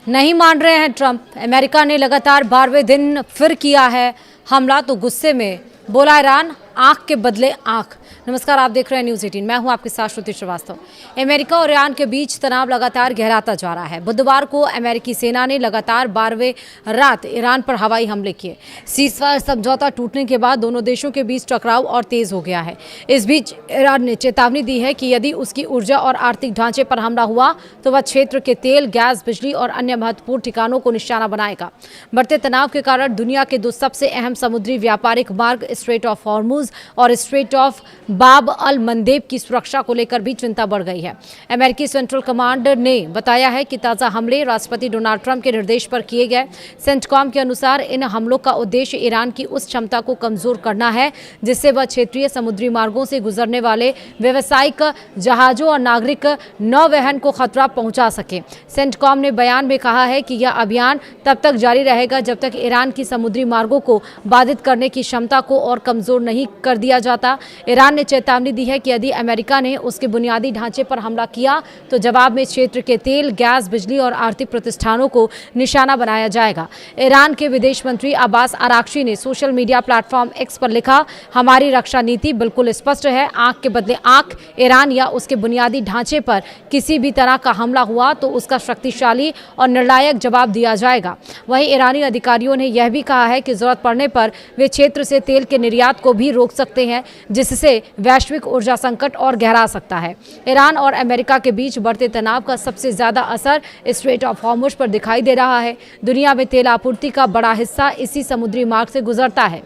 नहीं मान रहे हैं ट्रंप। अमेरिका ने लगातार 12वें दिन फिर किया है हमला, तो गुस्से में बोला ईरान आंख के बदले आंख। नमस्कार, आप देख रहे हैं न्यूज़ 18। मैं हूं आपके साथ श्रुति श्रीवास्तव। अमेरिका और ईरान के बीच तनाव लगातार गहराता जा रहा है। बुधवार को अमेरिकी सेना ने लगातार 12वें रात ईरान पर हवाई हमले किए। सीज़फायर समझौता टूटने के बाद दोनों देशों के बीच टकराव और तेज हो गया है। इस बीच ईरान ने चेतावनी दी है कि यदि उसकी ऊर्जा और आर्थिक ढांचे पर हमला हुआ तो वह क्षेत्र के तेल, गैस, बिजली और अन्य महत्वपूर्ण ठिकानों को निशाना बनाएगा। बढ़ते तनाव के कारण दुनिया के दो सबसे अहम समुद्री व्यापारिक मार्ग स्ट्रेट ऑफ हॉर्मुज और स्ट्रेट ऑफ बाब अल मंदेब की सुरक्षा को लेकर भी चिंता बढ़ गई है। अमेरिकी सेंट्रल कमांड ने बताया है कि ताज़ा हमले राष्ट्रपति डोनाल्ड ट्रंप के निर्देश पर किए गए। सेंटकॉम के अनुसार इन हमलों का उद्देश्य ईरान की उस क्षमता को कमजोर करना है जिससे वह क्षेत्रीय समुद्री मार्गों से गुजरने वाले व्यावसायिक जहाजों और नागरिक नौवहन को खतरा पहुंचा सके। सेंटकॉम ने बयान में कहा है कि यह अभियान तब तक जारी रहेगा जब तक ईरान की समुद्री मार्गों को बाधित करने की क्षमता को और कमजोर नहीं कर दिया जाता। ईरान ने चेतावनी दी है कि यदि अमेरिका ने उसके बुनियादी ढांचे पर हमला किया तो जवाब में क्षेत्र के तेल, गैस, बिजली और आर्थिक प्रतिष्ठानों को निशाना बनाया जाएगा। ईरान के विदेश मंत्री अब्बास अराक्ची ने सोशल मीडिया प्लेटफॉर्म एक्स पर लिखा, हमारी रक्षा नीति बिल्कुल स्पष्ट है, आंख के बदले आंख। ईरान या उसके बुनियादी ढांचे पर किसी भी तरह का हमला हुआ तो उसका शक्तिशाली और निर्णायक जवाब दिया जाएगा। वहीं ईरानी अधिकारियों ने यह भी कहा है कि जरूरत पड़ने पर वे क्षेत्र से तेल के निर्यात को भी रोक सकते हैं, जिससे वैश्विक ऊर्जा संकट और गहरा सकता है। ईरान और अमेरिका के बीच बढ़ते तनाव का सबसे ज्यादा असर स्ट्रेट ऑफ हॉर्मुज पर दिखाई दे रहा है। दुनिया में तेल आपूर्ति का बड़ा हिस्सा इसी समुद्री मार्ग से गुजरता है।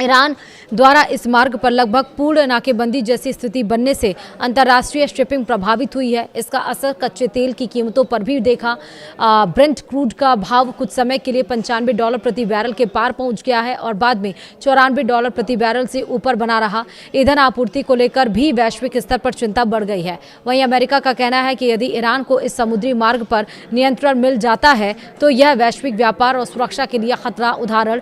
ईरान द्वारा इस मार्ग पर लगभग पूर्ण नाकेबंदी जैसी स्थिति बनने से अंतर्राष्ट्रीय शिपिंग प्रभावित हुई है। इसका असर कच्चे तेल की कीमतों पर भी देखा। ब्रेंट क्रूड का भाव कुछ समय के लिए $95 प्रति बैरल के पार पहुंच गया है और बाद में $94 प्रति बैरल से ऊपर बना रहा। ईंधन आपूर्ति को लेकर भी वैश्विक स्तर पर चिंता बढ़ गई है। वहीं अमेरिका का कहना है कि यदि ईरान को इस समुद्री मार्ग पर नियंत्रण मिल जाता है तो यह वैश्विक व्यापार और सुरक्षा के लिए खतरनाक उदाहरण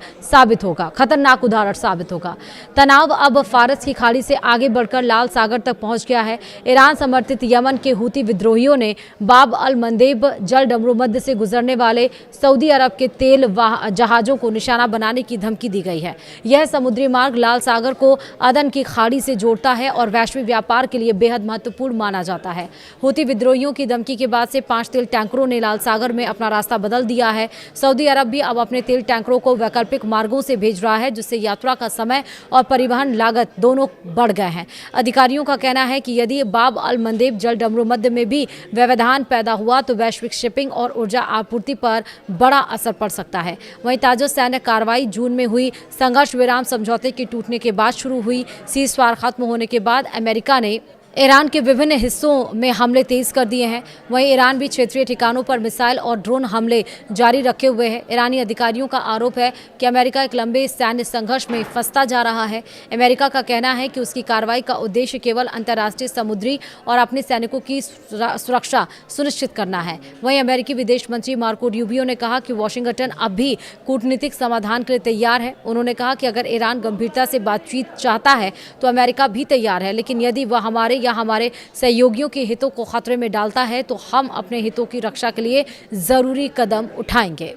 साबित होगा। तनाव अब फारस की खाड़ी से आगे बढ़कर लाल सागर तक पहुंच गया है। ईरान समर्थित यमन के हूती विद्रोहियों ने बाब अल मंदेब जल डमरू मध्य से गुजरने वाले सऊदी अरब के तेल जहाजों को निशाना बनाने की धमकी दी गई है। यह समुद्री मार्ग लाल सागर को अदन की खाड़ी से जोड़ता है और वैश्विक व्यापार के लिए बेहद महत्वपूर्ण माना जाता है। हूती विद्रोहियों की धमकी के बाद से 5 तेल टैंकरों ने लाल सागर में अपना रास्ता बदल दिया है। सऊदी अरब भी अब अपने तेल टैंकरों को वैकल्पिक मार्गों से भेज रहा है, जिससे यात्रा का समय और परिवहन लागत दोनों बढ़ गए हैं। अधिकारियों का कहना है कि यदि बाब अल मंदेब जल डमरू मध्य में भी व्यवधान पैदा हुआ तो वैश्विक शिपिंग और ऊर्जा आपूर्ति पर बड़ा असर पड़ सकता है। वहीं ताजा सैन्य कार्रवाई जून में हुई संघर्ष विराम समझौते के टूटने के बाद शुरू हुई। सीज़फायर खत्म होने के बाद अमेरिका ने ईरान के विभिन्न हिस्सों में हमले तेज कर दिए हैं। वहीं ईरान भी क्षेत्रीय ठिकानों पर मिसाइल और ड्रोन हमले जारी रखे हुए है। ईरानी अधिकारियों का आरोप है कि अमेरिका एक लंबे सैन्य संघर्ष में फंसता जा रहा है। अमेरिका का कहना है कि उसकी कार्रवाई का उद्देश्य केवल अंतर्राष्ट्रीय समुद्री और अपने सैनिकों की सुरक्षा सुनिश्चित करना है। वहीं अमेरिकी विदेश मंत्री मार्को रूबियो ने कहा कि वाशिंगटन अब भी कूटनीतिक समाधान के लिए तैयार है। उन्होंने कहा कि अगर ईरान गंभीरता से बातचीत चाहता है तो अमेरिका भी तैयार है, लेकिन यदि वह हमारे या हमारे सहयोगियों के हितों को खतरे में डालता है तो हम अपने हितों की रक्षा के लिए जरूरी कदम उठाएंगे।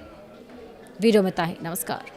वीडियो में ताही, नमस्कार।